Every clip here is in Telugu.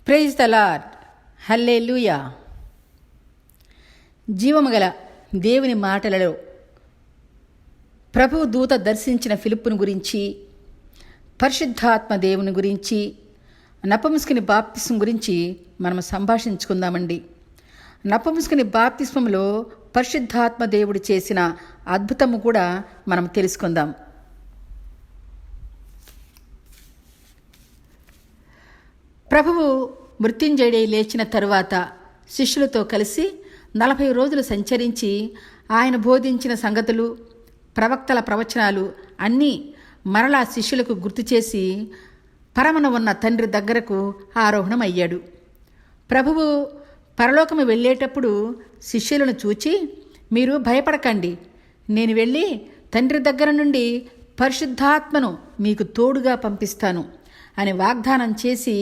Praise the lord. హల్లెలూయా. జీవముగల దేవుని మాటలలో ప్రభువు దూత దర్శించిన ఫిలిప్పును గురించి, పరిశుద్ధాత్మ దేవుని గురించి, నపుంసకుని బాప్తిస్మం గురించి మనం సంభాషించుకుందామండి. నపుంసకుని బాప్తిస్మంలో పరిశుద్ధాత్మ దేవుడు చేసిన అద్భుతము కూడా మనం తెలుసుకుందాం. ప్రభువు మృత్యుంజయుడై లేచిన తరువాత శిష్యులతో కలిసి 40 రోజులు సంచరించి ఆయన బోధించిన సంగతులు, ప్రవక్తల ప్రవచనాలు అన్నీ మరలా శిష్యులకు గుర్తు చేసి పరమన ఉన్న తండ్రి దగ్గరకు ఆరోహణమయ్యాడు. ప్రభువు పరలోకము వెళ్ళేటప్పుడు శిష్యులను చూచి, మీరు భయపడకండి, నేను వెళ్ళి తండ్రి దగ్గర నుండి పరిశుద్ధాత్మను మీకు తోడుగా పంపిస్తాను అని వాగ్దానం చేసి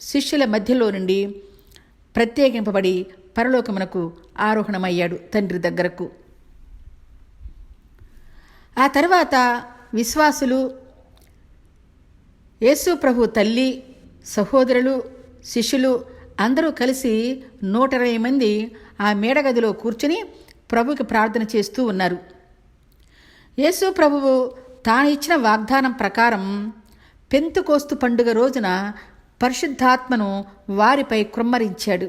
శిష్యుల మధ్యలో నుండి ప్రత్యేకింపబడి పరలోకమునకు ఆరోహణమయ్యాడు తండ్రి దగ్గరకు. ఆ తర్వాత విశ్వాసులు, యేసు ప్రభు తల్లి, సహోదరులు, శిష్యులు అందరూ కలిసి 120 మంది ఆ మేడగదిలో కూర్చుని ప్రభుకి ప్రార్థన చేస్తూ ఉన్నారు. యేసు ప్రభువు తాను ఇచ్చిన వాగ్దానం ప్రకారం పెంతుకోస్తు పండుగ రోజున పరిశుద్ధాత్మను వారిపై కృమ్మరించాడు.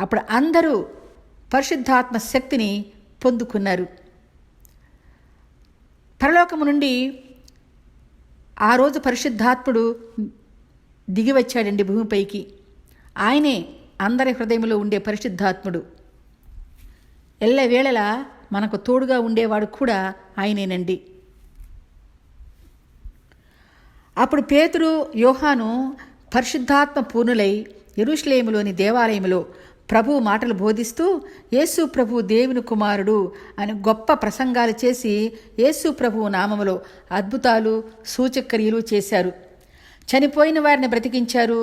అప్పుడు అందరూ పరిశుద్ధాత్మ శక్తిని పొందుకున్నారు. పరలోకము నుండి ఆ రోజు పరిశుద్ధాత్ముడు దిగివచ్చాడండి భూమిపైకి. ఆయనే అందరి హృదయంలో ఉండే పరిశుద్ధాత్ముడు. ఎల్లవేళలా మనకు తోడుగా ఉండేవాడు కూడా ఆయనేనండి. అప్పుడు పేతురు, యోహాను పరిశుద్ధాత్మ పూర్ణులై యెరూషలేములోని దేవాలయంలో ప్రభువు మాటలు బోధిస్తూ యేసు ప్రభువు దేవుని కుమారుడు అని గొప్ప ప్రసంగాలు చేసి యేసు ప్రభువు నామములో అద్భుతాలు, సూచక్రియలు చేశారు. చనిపోయిన వారిని బ్రతికించారు,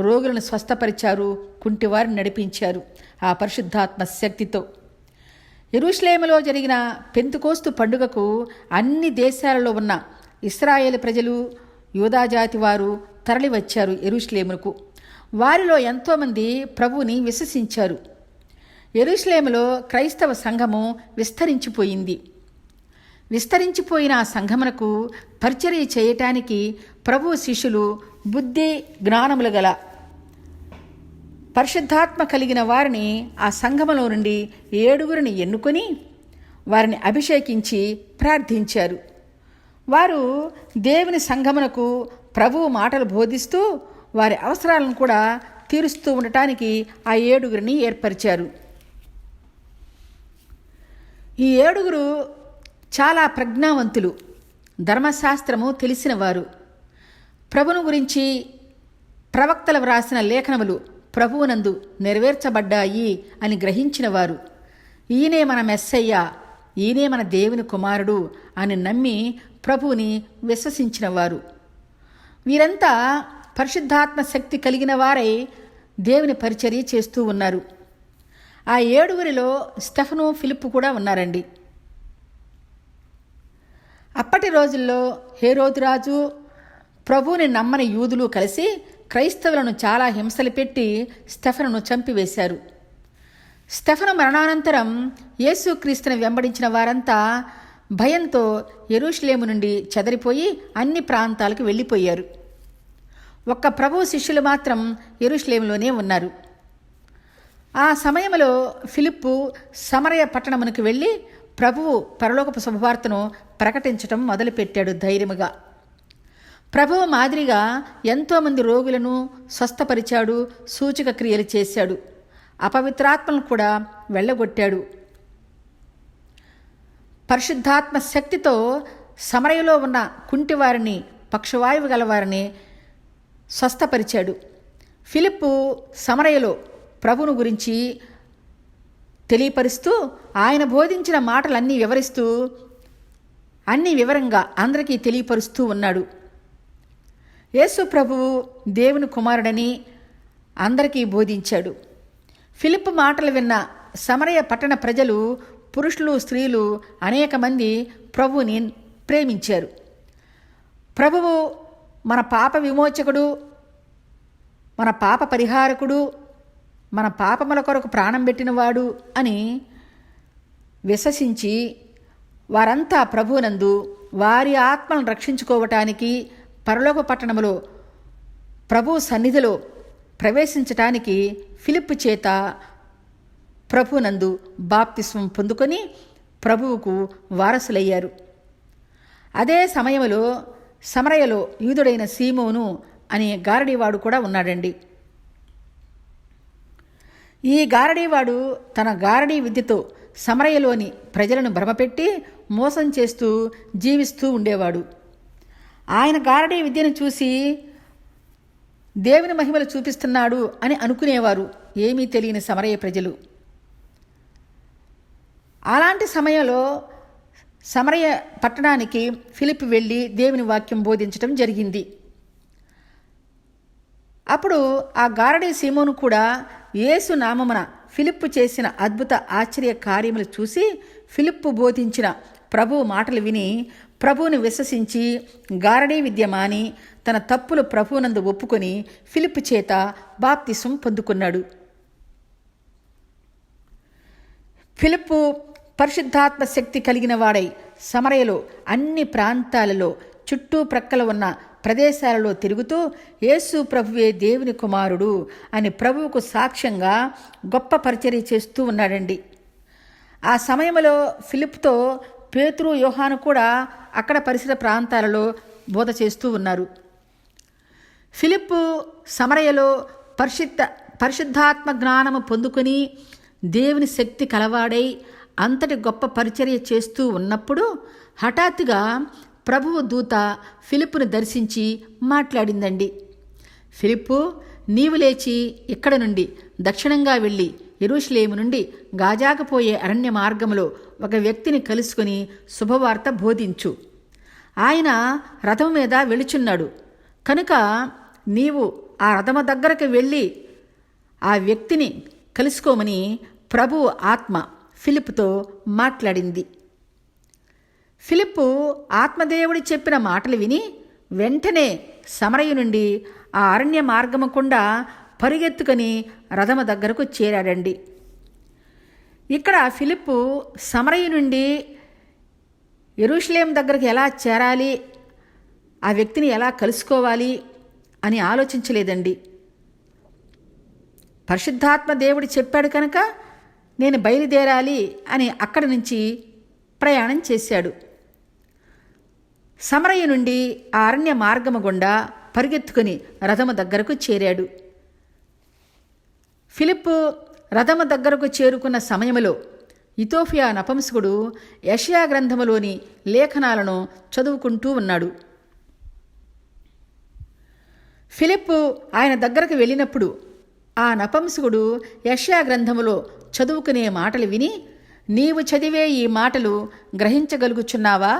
రోగులను స్వస్థపరిచారు, కుంటివారిని నడిపించారు ఆ పరిశుద్ధాత్మ శక్తితో. యెరూషలేములో జరిగిన పెంతుకోస్తు పండుగకు అన్ని దేశాలలో ఉన్న ఇశ్రాయేలు ప్రజలు, యూదాజాతి వారు తరలి వచ్చారు యెరూషలేముకు. వారిలో ఎంతోమంది ప్రభువుని విశ్వసించారు. యెరూషలేములో క్రైస్తవ సంఘము విస్తరించిపోయిన ఆ సంఘమునకు పరిచర్య చేయటానికి ప్రభు శిష్యులు బుద్ధి జ్ఞానములు గల పరిశుద్ధాత్మ కలిగిన వారిని ఆ సంఘములో నుండి 7 ఎన్నుకొని వారిని అభిషేకించి ప్రార్థించారు. వారు దేవుని సంఘమునకు ప్రభువు మాటలు బోధిస్తూ వారి అవసరాలను కూడా తీరుస్తూ ఉండటానికి ఆ 7 ఏర్పరిచారు. ఈ 7 చాలా ప్రజ్ఞావంతులు, ధర్మశాస్త్రము తెలిసిన వారు, ప్రభువును గురించి ప్రవక్తలు వ్రాసిన లేఖనములు ప్రభువునందు నెరవేర్చబడ్డాయి అని గ్రహించిన వారు. ఈయనే మన మెస్సయ్య, ఈయనే మన దేవుని కుమారుడు అని నమ్మి ప్రభువుని విశ్వసించిన వారు. వీరంతా పరిశుద్ధాత్మ శక్తి కలిగిన వారై దేవుని పరిచర్య చేస్తూ ఉన్నారు. ఆ 7 స్టెఫను, ఫిలిప్పు కూడా ఉన్నారండి. అప్పటి రోజుల్లో హేరోదు రాజు, ప్రభువుని నమ్మని యూదులు కలిసి క్రైస్తవులను చాలా హింసలు పెట్టి స్టెఫనును చంపివేశారు. స్టెఫను మరణానంతరం యేసుక్రీస్తుని వెంబడించిన వారంతా భయంతో యెరూషలేము నుండి చెదరిపోయి అన్ని ప్రాంతాలకు వెళ్ళిపోయారు. ఒక్క ప్రభువు శిష్యులు మాత్రం యెరూషలేములోనే ఉన్నారు. ఆ సమయంలో ఫిలిప్పు సమరయ పట్టణమునకు వెళ్ళి ప్రభువు పరలోకపు శుభవార్తను ప్రకటించటం మొదలుపెట్టాడు ధైర్యముగా. ప్రభువు మాదిరిగా ఎంతోమంది రోగులను స్వస్థపరిచాడు, సూచక క్రియలు చేశాడు, అపవిత్రాత్మలను కూడా వెళ్ళగొట్టాడు. పరిశుద్ధాత్మ శక్తితో సమరయలో ఉన్న కుంటివారిని, పక్షవాయువు గలవారిని స్వస్థపరిచాడు. ఫిలిప్పు సమరయలో ప్రభువును గురించి తెలియపరుస్తూ ఆయన బోధించిన మాటలన్నీ వివరిస్తూ అన్ని వివరంగా అందరికీ తెలియపరుస్తూ ఉన్నాడు. యేసు ప్రభువు దేవుని కుమారుడని అందరికీ బోధించాడు. ఫిలిప్పు మాటలు విన్న సమరయ పట్టణ ప్రజలు, పురుషులు, స్త్రీలు అనేక మంది ప్రభువుని ప్రేమించారు. ప్రభువు మన పాప విమోచకుడు, మన పాప పరిహారకుడు, మన పాపముల కొరకు ప్రాణం పెట్టినవాడు అని విశ్వసించి వారంతా ప్రభువునందు వారి ఆత్మలను రక్షించుకోవటానికి పరలోక పట్టణములో ప్రభు సన్నిధిలో ప్రవేశించటానికి ఫిలిప్పు చేత ప్రభునందు బాప్తిస్మం పొందుకొని ప్రభువుకు వారసులయ్యారు. అదే సమయంలో సమరయలో యూదుడైన సీమోను అనే గారడీవాడు కూడా ఉన్నాడండి. ఈ గారడీవాడు తన గారడీ విద్యతో సమరయలోని ప్రజలను భ్రమపెట్టి మోసం చేస్తూ జీవిస్తూ ఉండేవాడు. ఆయన గారడీ విద్యను చూసి దేవుని మహిమలు చూపిస్తున్నాడు అని అనుకునేవారు ఏమీ తెలియని సమరయ ప్రజలు. అలాంటి సమయంలో సమరయ పట్టణానికి ఫిలిప్ వెళ్ళి దేవుని వాక్యం బోధించడం జరిగింది. అప్పుడు ఆ గారడీ సీమోను కూడా యేసు నామమున ఫిలిప్పు చేసిన అద్భుత ఆశ్చర్య కార్యములు చూసి ఫిలిప్పు బోధించిన ప్రభువు మాటలు విని ప్రభువుని విశ్వసించి గారడీ విద్య మాని తన తప్పులు ప్రభువునందు ఒప్పుకొని ఫిలిప్పు చేత బాప్తిసం పొందుకున్నాడు. ఫిలిప్పు పరిశుద్ధాత్మ శక్తి కలిగిన వాడై సమరయలో అన్ని ప్రాంతాలలో చుట్టూ ప్రక్కల ఉన్న ప్రదేశాలలో తిరుగుతూ యేసు ప్రభువే దేవుని కుమారుడు అని ప్రభువుకు సాక్ష్యంగా గొప్ప పరిచర్య చేస్తూ ఉన్నాడండి. ఆ సమయంలో ఫిలిప్తో పేతురు, యోహాను కూడా అక్కడ పరిసర ప్రాంతాలలో బోధ చేస్తూ ఉన్నారు. ఫిలిప్పు సమరయలో పరిశుద్ధాత్మ జ్ఞానము పొందుకొని దేవుని శక్తి కలవాడై అంతటి గొప్ప పరిచర్య చేస్తూ ఉన్నప్పుడు హఠాత్తుగా ప్రభువు దూత ఫిలిప్పును దర్శించి మాట్లాడిందండి. ఫిలిప్పు, నీవు లేచి ఇక్కడ నుండి దక్షిణంగా వెళ్ళి యెరూషలేము నుండి గాజాకు పోయే అరణ్య మార్గంలో ఒక వ్యక్తిని కలుసుకొని శుభవార్త బోధించు. ఆయన రథం మీద వెళుచున్నాడు కనుక నీవు ఆ రథము దగ్గరకు వెళ్ళి ఆ వ్యక్తిని కలుసుకోమని ప్రభువు ఆత్మ ఫిలిప్పుతో మాట్లాడింది. ఫిలిప్పు ఆత్మదేవుడి చెప్పిన మాటలు విని వెంటనే సమరయ నుండి ఆ అరణ్య మార్గము గుండా పరుగెత్తుకొని రథము దగ్గరకు చేరాడండి. ఇక్కడ ఫిలిప్పు సమరయ నుండి యెరూషలేం దగ్గరకు ఎలా చేరాలి, ఆ వ్యక్తిని ఎలా కలుసుకోవాలి అని ఆలోచించలేదండి. పరిశుద్ధాత్మ దేవుడు చెప్పాడు కనుక నేను బయలుదేరాలి అని అక్కడి నుంచి ప్రయాణం చేశాడు. సమరయ నుండి ఆ అరణ్య మార్గము గుండా పరిగెత్తుకుని రథము దగ్గరకు చేరాడు. ఫిలిప్పు రథము దగ్గరకు చేరుకున్న సమయంలో ఇథోపియా నపుంసకుడు యెషయా గ్రంథములోని లేఖనాలను చదువుకుంటూ ఉన్నాడు. ఫిలిప్పు ఆయన దగ్గరకు వెళ్ళినప్పుడు ఆ నపుంసకుడు యెషయా గ్రంథములో చదువుకునే మాటలు విని, నీవు చదివే ఈ మాటలు గ్రహించగలుగుచున్నావా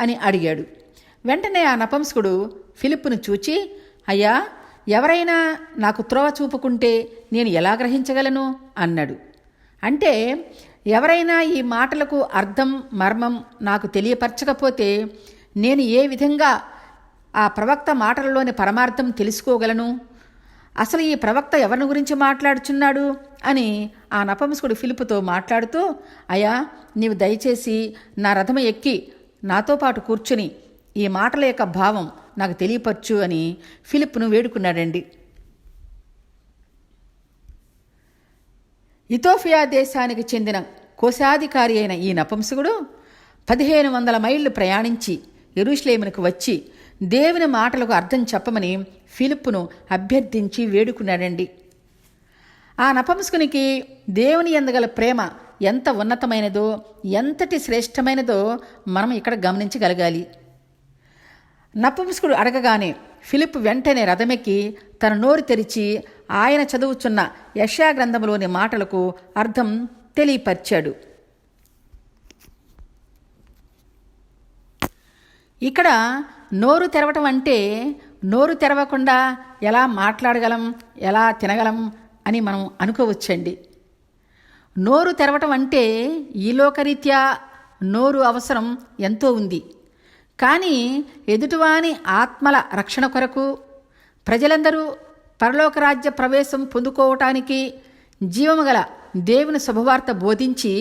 అని అడిగాడు. వెంటనే ఆ నపుంసకుడు ఫిలిప్పును చూచి, అయ్యా, ఎవరైనా నాకు త్రోవ చూపుకుంటే నేను ఎలా గ్రహించగలను అన్నాడు. అంటే ఎవరైనా ఈ మాటలకు అర్థం మర్మం నాకు తెలియపరచకపోతే నేను ఏ విధంగా ఆ ప్రవక్త మాటలలోని పరమార్థం తెలుసుకోగలను? అసలు ఈ ప్రవక్త ఎవరిని గురించి మాట్లాడుచున్నాడు అని ఆ నపుంసకుడు ఫిలిప్పుతో మాట్లాడుతూ, అయ్యా, నీవు దయచేసి నా రథము ఎక్కి నాతో పాటు కూర్చుని ఈ మాటల యొక్క భావం నాకు తెలియపరచు అని ఫిలిప్పును వేడుకున్నాడండి. ఇథోపియా దేశానికి చెందిన కోశాధికారి అయిన ఈ నపుంసకుడు 1500 మైళ్ళు ప్రయాణించి యెరూషలేమునకు వచ్చి దేవుని మాటలకు అర్థం చెప్పమని ఫిలిప్పును అభ్యర్థించి వేడుకున్నాడండి. ఆ నపుంసకునికి దేవుని యందు ప్రేమ ఎంత ఉన్నతమైనదో, ఎంతటి శ్రేష్టమైనదో మనం ఇక్కడ గమనించగలగాలి. నపుంసకుడు అడగగానే ఫిలిప్పు వెంటనే రథమెక్కి తన నోరు తెరిచి ఆయన చదువుచున్న యెషయా గ్రంథంలోని మాటలకు అర్థం తెలియపరిచాడు. ఇక్కడ నోరు తెరవటం అంటే నోరు తెరవకుండా ఎలా మాట్లాడగలం, ఎలా తినగలం అని మనం అనుకోవచ్చండి. నోరు తెరవటం అంటే ఈ లోకరీత్యా నోరు అవసరం ఎంతో ఉంది. కానీ ఎదుటివాని ఆత్మల రక్షణ కొరకు ప్రజలందరూ పరలోక రాజ్య ప్రవేశం పొందుకోవటానికి జీవము గల దేవుని శుభవార్త బోధించి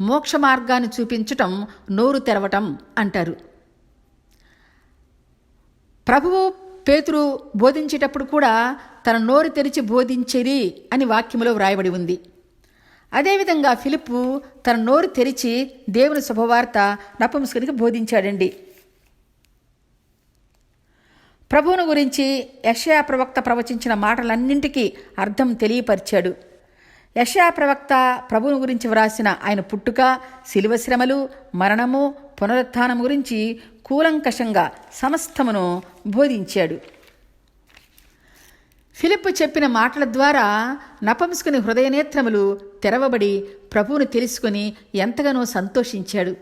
మోక్ష మార్గాన్ని చూపించటం నోరు తెరవటం అంటారు. ప్రభువు పేతురు బోధించేటప్పుడు కూడా తన నోరు తెరిచి బోధించిరి అని వాక్యములో వ్రాయబడి ఉంది. అదేవిధంగా ఫిలిప్పు తన నోరు తెరిచి దేవుని శుభవార్త నపుంసకునికి బోధించాడండి. ప్రభువును గురించి యెషయా ప్రవక్త ప్రవచించిన మాటలన్నింటికీ అర్థం తెలియపరిచాడు. యెషయా ప్రవక్త ప్రభువును గురించి వ్రాసిన ఆయన పుట్టుక, శిలువ శ్రమలు, మరణము, పునరుత్థానం గురించి కూలంకషంగా సమస్తమును బోధించాడు. ఫిలిప్పు చెప్పిన మాటల ద్వారా నపుంసకుని హృదయనేత్రములు తెరవబడి ప్రభువును తెలుసుకుని ఎంతగానో సంతోషించాడు.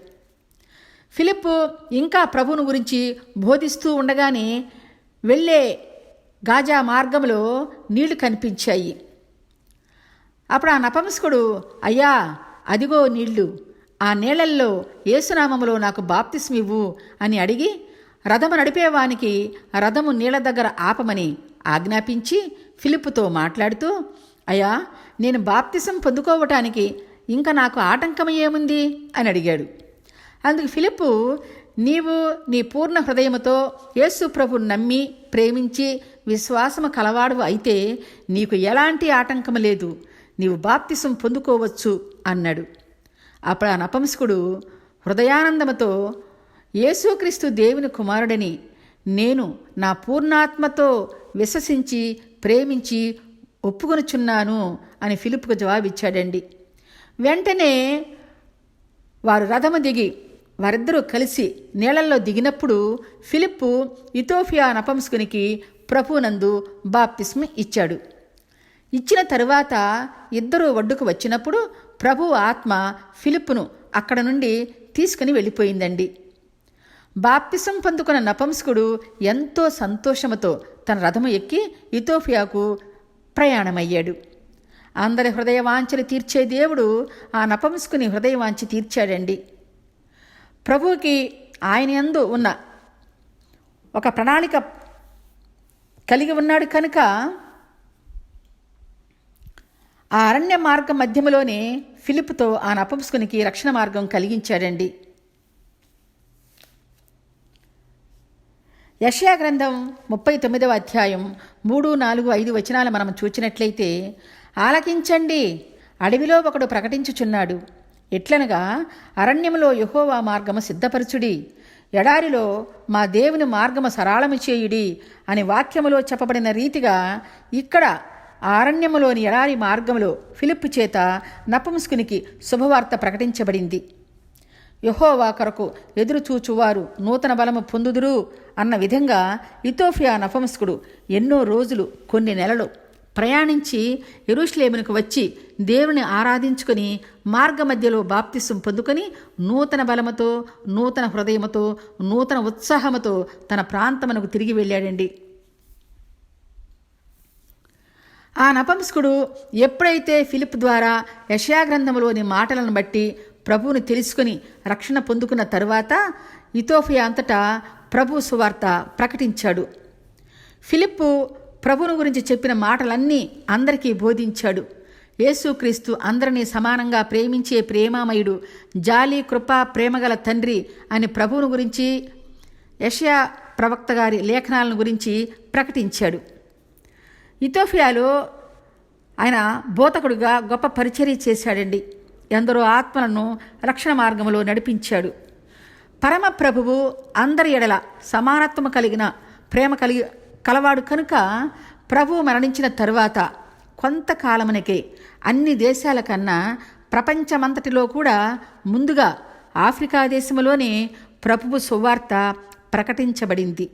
ఫిలిప్పు ఇంకా ప్రభువును గురించి బోధిస్తూ ఉండగానే వెళ్ళే గాజా మార్గంలో నీళ్లు కనిపించాయి. అప్పుడు ఆ నపుంసకుడు, అయ్యా అదిగో నీళ్లు, ఆ నీళ్లల్లో యేసునామములో నాకు బాప్తిస్మివ్వు అని అడిగి రథము నడిపేవానికి రథము నీళ్ల దగ్గర ఆపమని ఆజ్ఞాపించి ఫిలిప్పుతో మాట్లాడుతూ, అయ్యా నేను బాప్తిసం పొందుకోవటానికి ఇంకా నాకు ఆటంకం ఏముంది అని అడిగాడు. అందుకు ఫిలిప్పు, నీవు నీ పూర్ణ హృదయముతో యేసు ప్రభువును నమ్మి ప్రేమించి విశ్వాసము కలవాడు అయితే నీకు ఎలాంటి ఆటంకము లేదు, నీవు బాప్తిసం పొందుకోవచ్చు అన్నాడు. అప్పుడు ఆ నపుంసకుడు హృదయానందముతో యేసుక్రీస్తు దేవుని కుమారుడని నేను నా పూర్ణాత్మతో విశ్వసించి ప్రేమించి ఒప్పుకొనుచున్నాను అని ఫిలిప్పుకు జవాబిచ్చాడండి. వెంటనే వారు రథము దిగి వారిద్దరూ కలిసి నీళ్లలో దిగినప్పుడు ఫిలిప్పు ఇథియోపియా నపుంసకునికి ప్రభువునందు బాప్తిస్మ ఇచ్చాడు. ఇచ్చిన తరువాత ఇద్దరూ ఒడ్డుకు వచ్చినప్పుడు ప్రభువు ఆత్మ ఫిలిప్పును అక్కడ నుండి తీసుకుని వెళ్ళిపోయిందండి. బాప్తిసం పొందుకున్న నపుంసకుడు ఎంతో సంతోషముతో తన రథము ఎక్కి ఇథియోపియాకు ప్రయాణమయ్యాడు. అందరి హృదయవాంఛలు తీర్చే దేవుడు ఆ నపుంసకుని హృదయవాంఛ తీర్చాడండి. ప్రభువుకి ఆయన యందు ఉన్న ఒక ప్రణాళిక కలిగి ఉన్నాడు కనుక ఆ అరణ్య మార్గం మధ్యములోనే ఫిలిప్పుతో ఆ నపుంసకునికి రక్షణ మార్గం కలిగించాడండి. యెషయా గ్రంథం 39వ అధ్యాయం 3, 4, 5 వచనాలు మనం చూచినట్లయితే, ఆలకించండి, అడవిలో ఒకడు ప్రకటించుచున్నాడు, ఎట్లనగా అరణ్యములో యెహోవా మార్గము సిద్ధపరచుడి, ఎడారిలో మా దేవుని మార్గము సరళము చేయుడి అని వాక్యములో చెప్పబడిన రీతిగా ఇక్కడ అరణ్యములోని ఎడారి మార్గములో ఫిలిప్పు చేత నపుంసకునికి శుభవార్త ప్రకటించబడింది. యెహోవా కొరకు ఎదురుచూచువారు నూతన బలము పొందుదురు అన్న విధంగా ఇథియోపియా నపుంసకుడు ఎన్నో రోజులు, కొన్ని నెలలు ప్రయాణించి యెరూషలేమునకు వచ్చి దేవుని ఆరాధించుకొని మార్గమధ్యలో బాప్తిసం పొందుకొని నూతన బలముతో, నూతన హృదయముతో, నూతన ఉత్సాహముతో తన ప్రాంతమునకు తిరిగి వెళ్ళాడండి. ఆ నపుంసకుడు ఎప్పుడైతే ఫిలిప్ ద్వారా యెషయా గ్రంథములోని మాటలను బట్టి ప్రభువుని తెలుసుకుని రక్షణ పొందుకున్న తరువాత ఇథియోపియా అంతటా ప్రభు సువార్త ప్రకటించాడు. ఫిలిప్పు ప్రభువును గురించి చెప్పిన మాటలన్నీ అందరికీ బోధించాడు. యేసుక్రీస్తు అందరినీ సమానంగా ప్రేమించే ప్రేమామయుడు, జాలి, కృప, ప్రేమగల తండ్రి అని ప్రభువును గురించి యెషయా ప్రవక్త గారి లేఖనాలను గురించి ప్రకటించాడు. ఇథియోపియాలో ఆయన బోధకుడుగా గొప్ప పరిచర్య చేశాడండి. ఎందరో ఆత్మలను రక్షణ మార్గంలో నడిపించాడు. పరమ ప్రభువు అందరి ఎడల సమానత్వము కలిగిన ప్రేమ కలవాడు కనుక ప్రభువు మరణించిన తరువాత కొంతకాలమునకే అన్ని దేశాల కన్నా ప్రపంచమంతటిలో కూడా ముందుగా ఆఫ్రికా దేశములోనే ప్రభువు సువార్త ప్రకటించబడింది.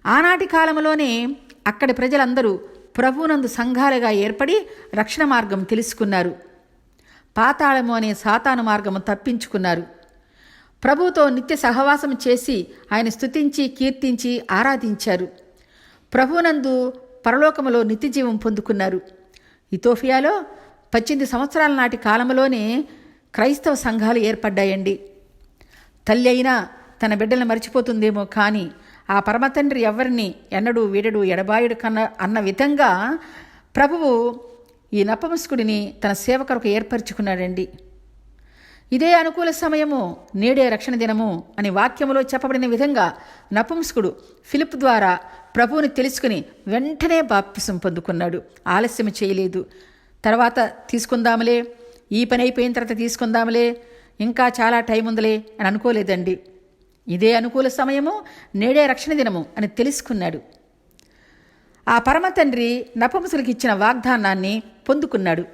ఆనాటి కాలంలోనే అక్కడి ప్రజలందరూ ప్రభువునందు సంఘాలుగా ఏర్పడి రక్షణ మార్గం తెలుసుకున్నారు. పాతాళము అనే సాతాను మార్గము తప్పించుకున్నారు. ప్రభువుతో నిత్య సహవాసం చేసి ఆయన స్తుతించి, కీర్తించి, ఆరాధించారు. ప్రభువునందు పరలోకములో నిత్యజీవం పొందుకున్నారు. ఇథియోపియాలో 18 సంవత్సరాల నాటి కాలంలోనే క్రైస్తవ సంఘాలు ఏర్పడ్డాయండి. తల్లి అయినా తన బిడ్డలను మర్చిపోతుందేమో కానీ ఆ పరమతండ్రి ఎవరిని ఎన్నడూ వీడడు ఎడబాయుడు అన్న విధంగా ప్రభువు ఈ నపుంసకుడిని తన సేవ కొరకు ఏర్పరచుకున్నాడండి. ఇదే అనుకూల సమయము, నేడే రక్షణ దినము అని వాక్యములో చెప్పబడిన విధంగా నపుంసకుడు ఫిలిప్ ద్వారా ప్రభువుని తెలుసుకుని వెంటనే బాప్తిసం పొందుకున్నాడు. ఆలస్యం చేయలేదు. తర్వాత తీసుకుందాములే, ఈ పని అయిపోయిన తర్వాత తీసుకుందాములే, ఇంకా చాలా టైం ఉందిలే అని అనుకోలేదండి. ఇదే అనుకూల సమయము, నేడే రక్షణ దినము అని తెలుసుకున్నాడు. ఆ పరమ తండ్రి నపుంసకులకు ఇచ్చిన వాగ్దానాన్ని పొందుకున్నాడు.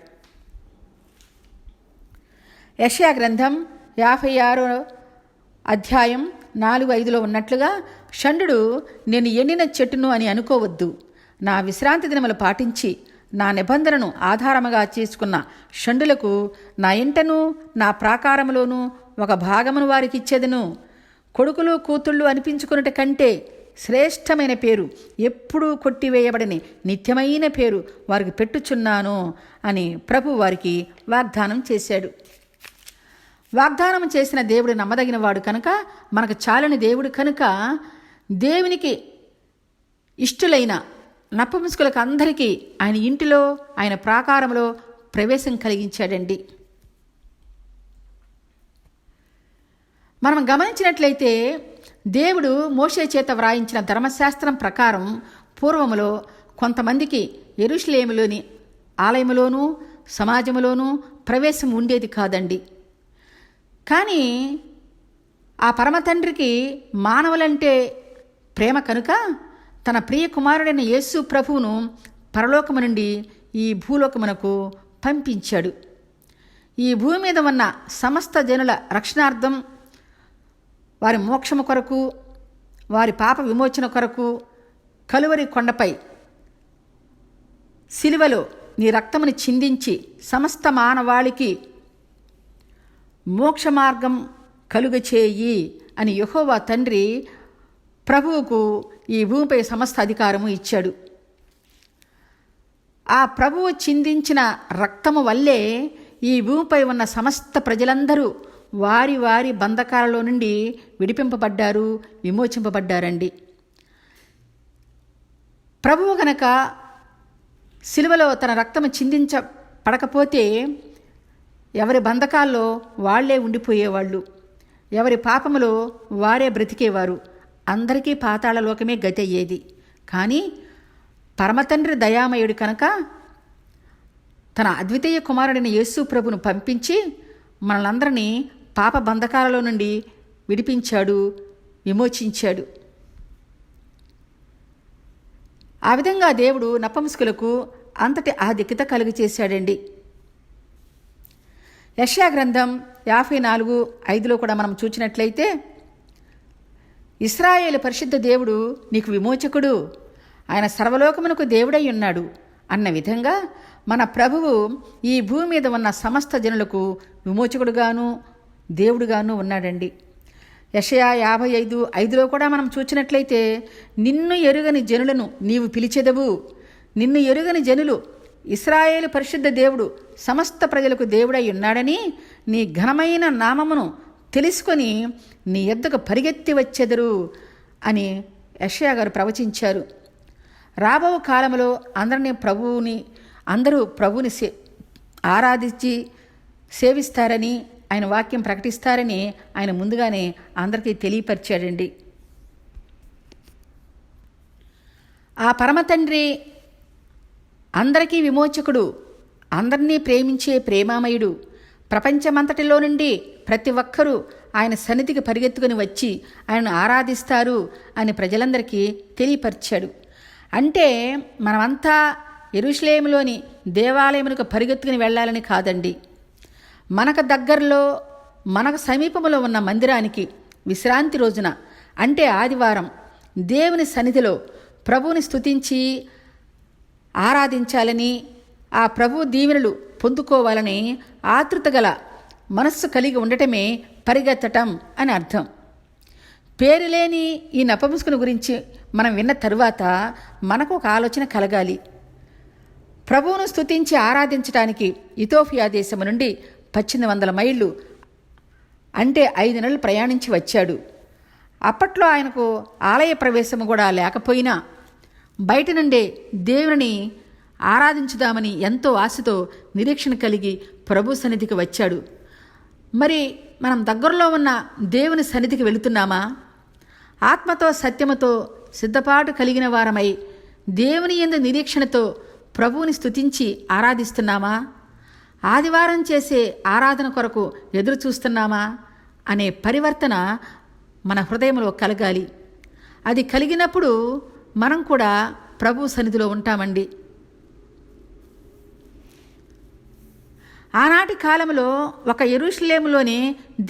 యెషయా గ్రంథం 56 అధ్యాయం 4-5 ఉన్నట్లుగా, షండు నేను ఎండిన చెట్టును అని అనుకోవద్దు. నా విశ్రాంతి దినములు పాటించి నా నిబంధనను ఆధారముగా చేసుకున్న షండులకు నా ఇంటను నా ప్రాకారములోనూ ఒక భాగమును వారికి ఇచ్చేదను. కొడుకులు కూతుళ్ళు అనిపించుకున్నట కంటే శ్రేష్టమైన పేరు, ఎప్పుడూ కొట్టివేయబడని నిత్యమైన పేరు వారికి పెట్టుచున్నాను అని ప్రభు వారికి వాగ్దానం చేశాడు. వాగ్దానం చేసిన దేవుడు నమ్మదగిన వాడు కనుక, మనకు చాలని దేవుడు కనుక, దేవునికి ఇష్టులైన నపుంసకులకు అందరికీ ఆయన ఇంటిలో, ఆయన ప్రాకారంలో ప్రవేశం కలిగించాడండి. మనం గమనించినట్లయితే దేవుడు మోషే చేత వ్రాయించిన ధర్మశాస్త్రం ప్రకారం పూర్వములో కొంతమందికి యెరూషలేములోని ఆలయములోనూ సమాజములోనూ ప్రవేశం ఉండేది కాదండి. కానీ ఆ పరమతండ్రికి మానవులంటే ప్రేమ కనుక తన ప్రియ కుమారుడైన యేసు ప్రభువును పరలోకము నుండి ఈ భూలోకమునకు పంపించాడు. ఈ భూమి మీద ఉన్న సమస్త జనుల రక్షణార్థం, వారి మోక్షము కొరకు, వారి పాప విమోచన కొరకు కలువరి కొండపై సిలువలో నీ రక్తముని చిందించి సమస్త మానవాళికి మోక్ష మార్గం కలుగచేయి అని యెహోవా తండ్రి ప్రభువుకు ఈ భూమిపై సమస్త అధికారము ఇచ్చాడు. ఆ ప్రభువు చిందించిన రక్తము వల్లే ఈ భూమిపై ఉన్న సమస్త ప్రజలందరూ వారి వారి బంధకాలలో నుండి విడిపింపబడ్డారు, విమోచింపబడ్డారండి. ప్రభువు గనక సిలువలో తన రక్తము చిందించబడకపోతే ఎవరి బంధకాల్లో వాళ్లే ఉండిపోయేవాళ్ళు, ఎవరి పాపములో వారే బ్రతికేవారు, అందరికీ పాతాళ లోకమే గతి అయ్యేది. కానీ పరమతండ్రి దయామయుడు కనుక తన అద్వితీయ కుమారుడైన యేసు ప్రభును పంపించి మనలందరినీ పాప బంధకాలలో నుండి విడిపించాడు, విమోచించాడు. ఆ విధంగా దేవుడు నపుంసకులకు అంతటి ఆధిక్యత కలుగు చేశాడండి. యెషయా గ్రంథం 54:5 కూడా మనం చూచినట్లయితే, ఇశ్రాయేలు పరిశుద్ధ దేవుడు నీకు విమోచకుడు, ఆయన సర్వలోకమునకు దేవుడై ఉన్నాడు అన్న విధంగా మన ప్రభువు ఈ భూమి మీద ఉన్న సమస్త జనులకు విమోచకుడుగాను దేవుడుగాను ఉన్నాడండి. యెషయా 55:5 కూడా మనం చూచినట్లయితే, నిన్ను ఎరుగని జనులను నీవు పిలిచెదవు, నిన్ను ఎరుగని జనులు ఇశ్రాయేలు పరిశుద్ధ దేవుడు సమస్త ప్రజలకు దేవుడై ఉన్నాడని నీ ఘనమైన నామమును తెలుసుకొని నీ యొద్దకు పరిగెత్తి వచ్చెదరు అని యెషయా గారు ప్రవచించారు. రాబో కాలంలో అందరూ ప్రభువుని ఆరాధించి సేవిస్తారని, ఆయన వాక్యం ప్రకటిస్తారని ఆయన ముందుగానే అందరికీ తెలియపరిచాడండి. ఆ పరమతండ్రి అందరికీ విమోచకుడు, అందరినీ ప్రేమించే ప్రేమామయుడు. ప్రపంచమంతటిలో నుండి ప్రతి ఒక్కరూ ఆయన సన్నిధికి పరిగెత్తుకుని వచ్చి ఆయనను ఆరాధిస్తారు అని ప్రజలందరికీ తెలియపరిచాడు. అంటే మనమంతా యెరూషలేములోని దేవాలయమునకు పరిగెత్తుకుని వెళ్ళాలని కాదండి. మనకు దగ్గరలో, మనకు సమీపంలో ఉన్న మందిరానికి విశ్రాంతి రోజున, అంటే ఆదివారం, దేవుని సన్నిధిలో ప్రభువుని స్తుతించి ఆరాధించాలని, ఆ ప్రభు దీవెనలు పొందుకోవాలని ఆతృత గల మనస్సు కలిగి ఉండటమే పరిగెత్తటం అని అర్థం. పేరులేని ఈ నపుంసకుని గురించి మనం విన్న తరువాత మనకు ఒక ఆలోచన కలగాలి. ప్రభువును స్తుతించి ఆరాధించడానికి ఇథియోపియా దేశము నుండి 1800 మైళ్ళు, అంటే 5 నెలలు ప్రయాణించి వచ్చాడు. అప్పట్లో ఆయనకు ఆలయ ప్రవేశము కూడా లేకపోయినా బయట నుండే దేవుని ఆరాధించుదామని ఎంతో ఆశతో నిరీక్షణ కలిగి ప్రభు సన్నిధికి వచ్చాడు. మరి మనం దగ్గరలో ఉన్న దేవుని సన్నిధికి వెళుతున్నామా? ఆత్మతో సత్యముతో సిద్ధపాటు కలిగిన వారమై దేవుని యందు నిరీక్షణతో ప్రభువుని స్తుతించి ఆరాధిస్తున్నామా? ఆదివారం చేసే ఆరాధన కొరకు ఎదురు చూస్తున్నామా అనే పరివర్తన మన హృదయంలో కలగాలి. అది కలిగినప్పుడు మనం కూడా ప్రభు సన్నిధిలో ఉంటామండి. ఆనాటి కాలంలో ఒక యెరూషలేములోనే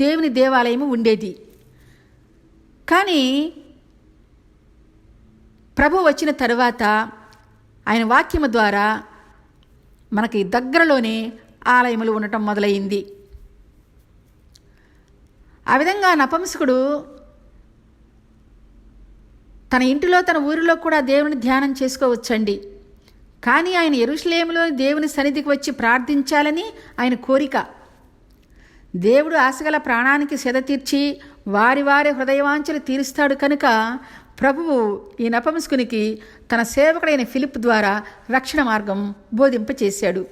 దేవుని దేవాలయము ఉండేది. కానీ ప్రభు వచ్చిన తరువాత ఆయన వాక్యము ద్వారా మనకి దగ్గరలోనే ఆలయములు ఉండటం మొదలైంది. ఆ విధంగా నపుంసకుడు తన ఇంటిలో తన ఊరిలో కూడా దేవుని ధ్యానం చేసుకోవచ్చండి. కానీ ఆయన యెరూషలేములో దేవుని సన్నిధికి వచ్చి ప్రార్థించాలని ఆయన కోరిక. దేవుడు ఆశగల ప్రాణానికి సెద తీర్చి వారి వారి హృదయవాంఛలు తీరుస్తాడు కనుక ప్రభువు ఈ నపుంసకునికి తన సేవకుడైన ఫిలిప్ ద్వారా రక్షణ మార్గం బోధింపచేశాడు.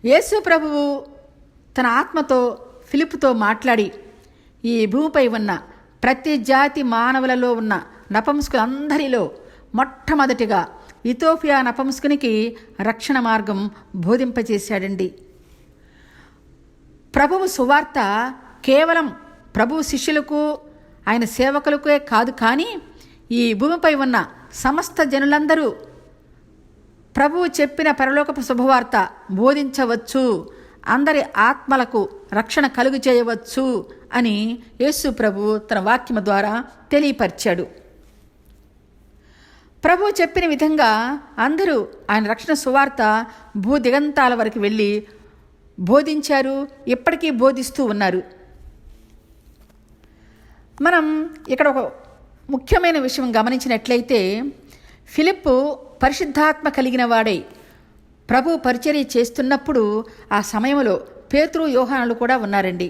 యేసు ప్రభువు తన ఆత్మతో ఫిలిప్పుతో మాట్లాడి ఈ భూమిపై ఉన్న ప్రతి జాతి మానవులలో ఉన్న నపుంసకులందరిలో మొట్టమొదటిగా ఇథియోపియా నపుంసకునికి రక్షణ మార్గం బోధింపచేశాడండి. ప్రభువు సువార్త కేవలం ప్రభు శిష్యులకు ఆయన సేవకులకే కాదు, కానీ ఈ భూమిపై ఉన్న సమస్త జనులందరూ ప్రభువు చెప్పిన పరలోకపు శుభవార్త బోధించవచ్చు, అందరి ఆత్మలకు రక్షణ కలుగు చేయవచ్చు అని యేసు ప్రభువు తన వాక్యము ద్వారా తెలియపరిచాడు. ప్రభువు చెప్పిన విధంగా అందరూ ఆయన రక్షణ సువార్త భూదిగంతాల వరకు వెళ్ళి బోధించారు, ఇప్పటికీ బోధిస్తూ ఉన్నారు. మనం ఇక్కడ ఒక ముఖ్యమైన విషయం గమనించినట్లయితే ఫిలిప్పు పరిశుద్ధాత్మ కలిగిన వాడై ప్రభు పరిచర్య చేస్తున్నప్పుడు ఆ సమయంలో పేతురు యోహానులు కూడా ఉన్నారండి.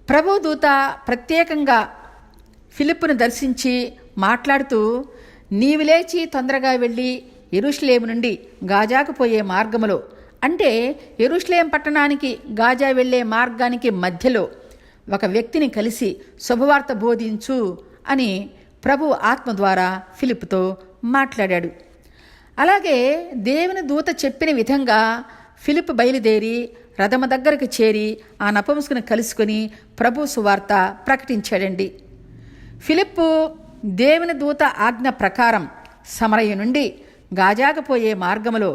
ప్రభు దూత ప్రత్యేకంగా ఫిలిప్పును దర్శించి మాట్లాడుతూ, నీవు లేచి తొందరగా వెళ్ళి యెరూషలేము నుండి గాజాకు పోయే మార్గములో, అంటే యెరూషలేం పట్టణానికి గాజా వెళ్ళే మార్గానికి మధ్యలో ఒక వ్యక్తిని కలిసి శుభవార్త బోధించు అని ప్రభు ఆత్మ ద్వారా ఫిలిప్పుతో మాట్లాడాడు. అలాగే దేవుని దూత చెప్పిన విధంగా ఫిలిప్ బయలుదేరి రథము దగ్గరకు చేరి ఆ నపుంసకుని కలుసుకొని ప్రభు సువార్త ప్రకటించాడండి. ఫిలిప్పు దేవుని దూత ఆజ్ఞ ప్రకారం సమరయ నుండి గాజాకు పోయే మార్గములో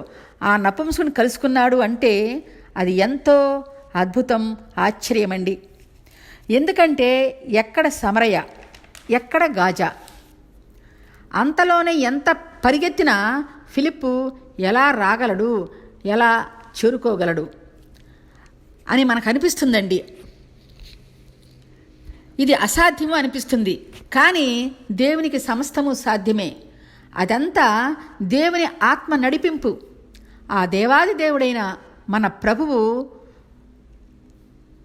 ఆ నపుంసకుని కలుసుకున్నాడు అంటే అది ఎంతో అద్భుతం, ఆశ్చర్యమండి. ఎందుకంటే ఎక్కడ సమరయ, ఎక్కడ గాజా, అంతలోనే ఎంత పరిగెత్తినా ఫిలిప్పు ఎలా రాగలడు, ఎలా చేరుకోగలడు అని మనకు అనిపిస్తుందండి. ఇది అసాధ్యము అనిపిస్తుంది, కానీ దేవునికి సమస్తము సాధ్యమే. అదంతా దేవుని ఆత్మ నడిపింపు. ఆ దేవాది దేవుడైన మన ప్రభువు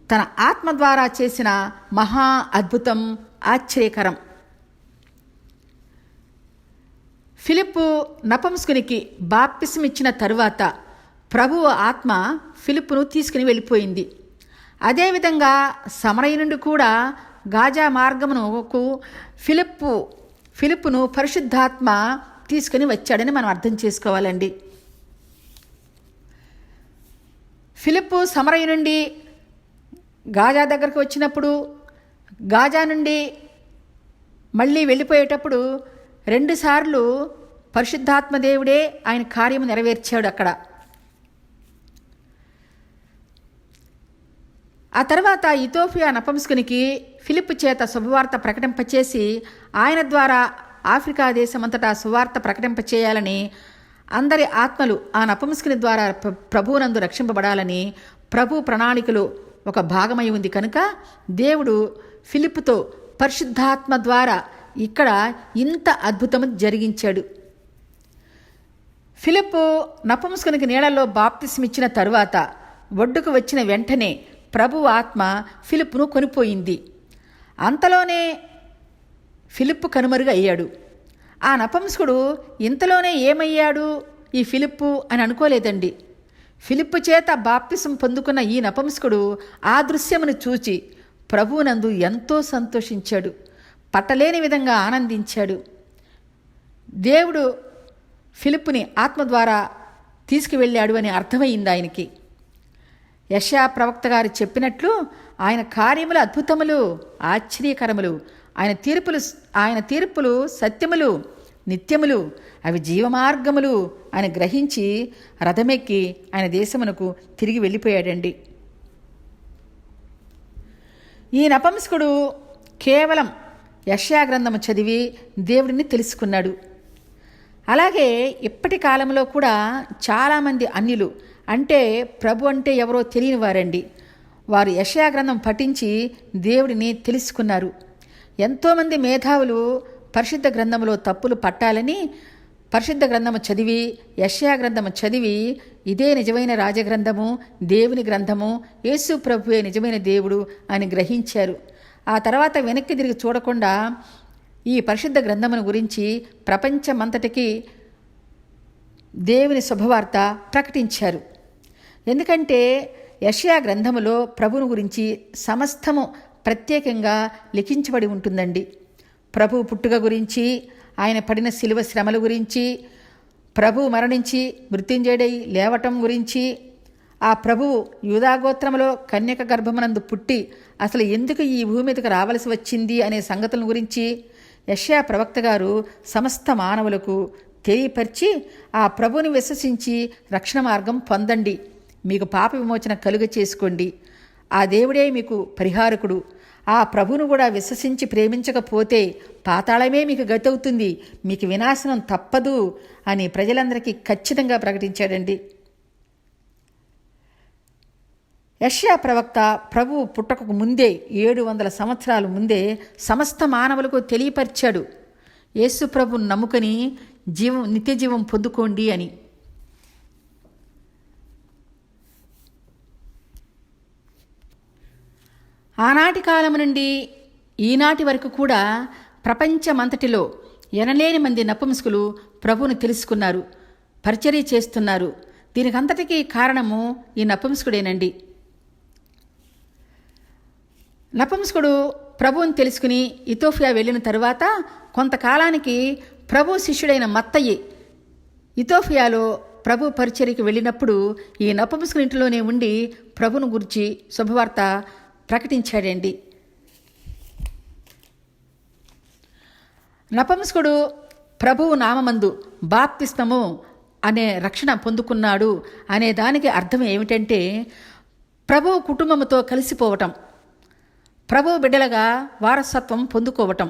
తన ఆత్మ ద్వారా చేసిన మహా అద్భుతం, ఆశ్చర్యకరం. ఫిలిప్పు నపుంసకునికి బాప్తిసం ఇచ్చిన తరువాత ప్రభువు ఆత్మ ఫిలిప్పును తీసుకుని వెళ్ళిపోయింది. అదేవిధంగా సమరయ నుండి కూడా గాజా మార్గమునకు ఫిలిప్పును పరిశుద్ధాత్మ తీసుకుని వచ్చాడని మనం అర్థం చేసుకోవాలండి. ఫిలిప్పు సమరయ నుండి గాజా దగ్గరకు వచ్చినప్పుడు, గాజా నుండి మళ్ళీ వెళ్ళిపోయేటప్పుడు 2 సార్లు పరిశుద్ధాత్మ దేవుడే ఆయన కార్యము నెరవేర్చాడు అక్కడ. ఆ తర్వాత ఇథియోపియా నపుంసకునికి ఫిలిప్పు చేత శుభవార్త ప్రకటింపచేసి ఆయన ద్వారా ఆఫ్రికా దేశమంతటా సువార్త ప్రకటింపచేయాలని, అందరి ఆత్మలు ఆ నపుంసకుని ద్వారా ప్రభువునందు రక్షింపబడాలని ప్రభు ప్రణాళికలో ఒక భాగమై ఉంది కనుక దేవుడు ఫిలిప్పుతో పరిశుద్ధాత్మ ద్వారా ఇక్కడ ఇంత అద్భుతం జరిగించాడు. ఫిలిప్పు నపుంసకునికి నీళ్లలో బాప్తిస్మిచ్చిన తరువాత ఒడ్డుకు వచ్చిన వెంటనే ప్రభు ఆత్మ ఫిలిప్పును కొనిపోయింది. అంతలోనే ఫిలిప్పు కనుమరుగు అయ్యాడు. ఆ నపుంసకుడు ఇంతలోనే ఏమయ్యాడు ఈ ఫిలిప్పు అని అనుకోలేదండి. ఫిలిప్పు చేత బాప్తిసం పొందుకున్న ఈ నపుంసకుడు ఆ దృశ్యమును చూచి ప్రభువునందు ఎంతో సంతోషించాడు, పట్టలేని విధంగా ఆనందించాడు. దేవుడు ఫిలిప్పుని ఆత్మ ద్వారా తీసుకువెళ్ళాడు అని అర్థమైంది ఆయనకి. యెషయా ప్రవక్త గారు చెప్పినట్లు ఆయన కార్యములు అద్భుతములు, ఆశ్చర్యకరములు. ఆయన తీర్పులు సత్యములు, నిత్యములు, అవి జీవమార్గములు అని గ్రహించి రథమెక్కి ఆయన దేశమునకు తిరిగి వెళ్ళిపోయాడండి. ఈ నపుంసకుడు కేవలం యెషయా గ్రంథము చదివి దేవుడిని తెలుసుకున్నాడు. అలాగే ఇప్పటి కాలంలో కూడా చాలామంది అన్యులు, అంటే ప్రభు అంటే ఎవరో తెలియని వారండి, వారు యెషయా గ్రంథం పఠించి దేవుడిని తెలుసుకున్నారు. ఎంతోమంది మేధావులు పరిశుద్ధ గ్రంథములో తప్పులు పట్టాలని పరిశుద్ధ గ్రంథము చదివి, యెషయా గ్రంథము చదివి ఇదే నిజమైన రాజగ్రంథము, దేవుని గ్రంథము, యేసు ప్రభువే నిజమైన దేవుడు అని గ్రహించారు. ఆ తర్వాత వెనక్కి తిరిగి చూడకుండా ఈ పరిశుద్ధ గ్రంథమును గురించి ప్రపంచమంతటికి దేవుని శుభవార్త ప్రకటించారు. ఎందుకంటే యెషయా గ్రంథములో ప్రభువును గురించి సమస్తము ప్రత్యేకంగా లిఖించబడి ఉంటుందండి. ప్రభువు పుట్టుక గురించి, ఆయన పడిన శిలువ శ్రమల గురించి, ప్రభువు మరణించి మృత్యుంజయుడై లేవటం గురించి, ఆ ప్రభువు యూదాగోత్రములో కన్యక గర్భమునందు పుట్టి అసలు ఎందుకు ఈ భూమి మీదకు రావలసి వచ్చింది అనే సంగతుల గురించి యెషయా ప్రవక్త గారు సమస్త మానవులకు తెలియపరిచి, ఆ ప్రభువుని విశ్వసించి రక్షణ మార్గం పొందండి, మీకు పాప విమోచన కలుగ చేసుకోండి, ఆ దేవుడే మీకు పరిహారకుడు, ఆ ప్రభువును కూడా విశ్వసించి ప్రేమించకపోతే పాతాళమే మీకు గతవుతుంది, మీకు వినాశనం తప్పదు అని ప్రజలందరికీ ఖచ్చితంగా ప్రకటించాడండి. యెషయా ప్రవక్త ప్రభువు పుట్టకకు ముందే 700 సంవత్సరాల ముందే సమస్త మానవులకు తెలియపరిచాడు, యేసు ప్రభువును నమ్ముకొని నిత్య జీవం పొందుకోండి అని. ఆనాటి కాలం నుండి ఈనాటి వరకు కూడా ప్రపంచమంతటిలో ఎనలేని మంది నపుంసకులు ప్రభువును తెలుసుకున్నారు, పరిచర్య చేస్తున్నారు. దీనికంతటికీ కారణము ఈ నపుంసకుడేనండి. నపుంసకుడు ప్రభువుని తెలుసుకుని ఇథోపియా వెళ్ళిన తరువాత కొంతకాలానికి ప్రభు శిష్యుడైన మత్తయి ఇథోపియాలో ప్రభు పరిచర్యకి వెళ్ళినప్పుడు ఈ నపుంసకుని ఇంటిలోనే ఉండి ప్రభువును గురించి శుభవార్త ప్రకటించాడండి. నపుంసకుడు ప్రభువు నామమందు బాప్తిస్మము అనే రక్షణ పొందుకున్నాడు అనే దానికి అర్థం ఏమిటంటే ప్రభువు కుటుంబముతో కలిసిపోవటం, ప్రభువు బిడ్డలుగా వారసత్వం పొందుకోవటం,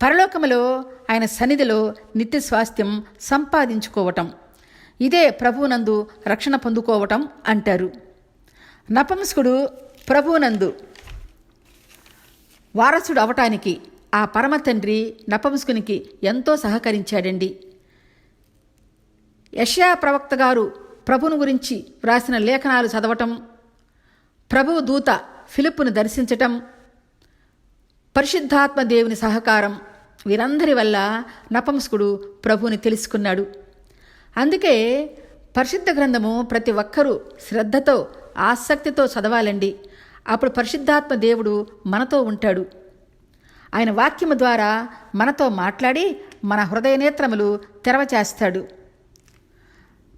పరలోకములో ఆయన సన్నిధిలో నిత్య స్వాస్థ్యం సంపాదించుకోవటం, ఇదే ప్రభువునందు రక్షణ పొందుకోవటం అంటారు. నపుంసకుడు ప్రభువునందు వారసుడు అవటానికి ఆ పరమ తండ్రి నపుంసకునికి ఎంతో సహకరించాడండి. యెషయా ప్రవక్త గారు ప్రభువును గురించి వ్రాసిన లేఖనాలు చదవటం, ప్రభువు దూత ఫిలిప్పును దర్శించటం, పరిశుద్ధాత్మ దేవుని సహకారం, వీరందరి వల్ల నపుంసకుడు ప్రభువుని తెలుసుకున్నాడు. అందుకే పరిశుద్ధ గ్రంథము ప్రతి ఒక్కరూ శ్రద్ధతో ఆసక్తితో చదవాలండి. అప్పుడు పరిశుద్ధాత్మ దేవుడు మనతో ఉంటాడు. ఆయన వాక్యము ద్వారా మనతో మాట్లాడి మన హృదయ నేత్రములు తెరవచేస్తాడు.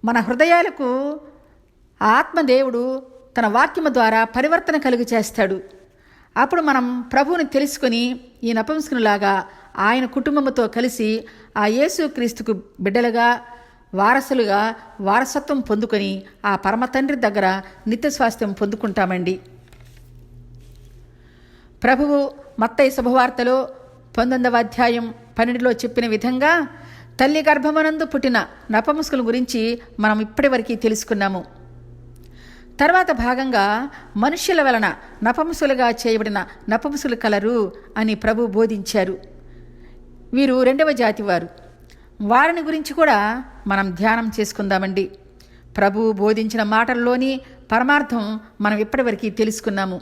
మన హృదయాలకు ఆత్మదేవుడు తన వాక్యము ద్వారా పరివర్తన కలుగు చేస్తాడు. అప్పుడు మనం ప్రభువుని తెలుసుకుని ఈ నపుంసకునిలాగా ఆయన కుటుంబముతో కలిసి ఆ యేసుక్రీస్తుకు బిడ్డలుగా వారసులుగా వారసత్వం పొందుకొని ఆ పరమ తండ్రి దగ్గర నిత్య స్వాస్థ్యం పొందుకుంటామండి. ప్రభువు మత్తయి శుభవార్తలో 19వ అధ్యాయం 12లో చెప్పిన విధంగా తల్లి గర్భమునందు పుట్టిన నపుంసకుల గురించి మనం ఇప్పటివరకు తెలుసుకున్నాము. తర్వాత భాగంగా మనుష్యుల వలన నపుంసకులుగా చేయబడిన నపుంసకులు కలరు అని ప్రభు బోధించారు. వీరు 2వ జాతి వారు. వారిని గురించి కూడా మనం ధ్యానం చేసుకుందామండి. ప్రభువు బోధించిన మాటల్లోని పరమార్థం మనం ఇప్పటివరకు తెలుసుకున్నాము.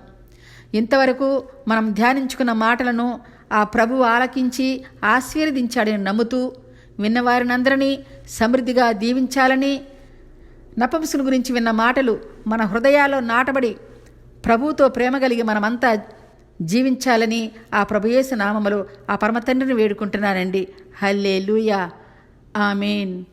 ఇంతవరకు మనం ధ్యానించుకున్న మాటలను ఆ ప్రభువు ఆలకించి ఆశీర్వదించాడని నమ్ముతూ విన్నవారినందరినీ సమృద్ధిగా దీవించాలని, నపుంసకుని గురించి విన్న మాటలు మన హృదయాల్లో నాటబడి ప్రభువుతో ప్రేమ కలిగి మనమంతా జీవించాలని ఆ ప్రభుయేసు నామములో ఆ పరమతండ్రిని వేడుకుంటున్నానండి. హల్లెలూయా. ఆమేన్.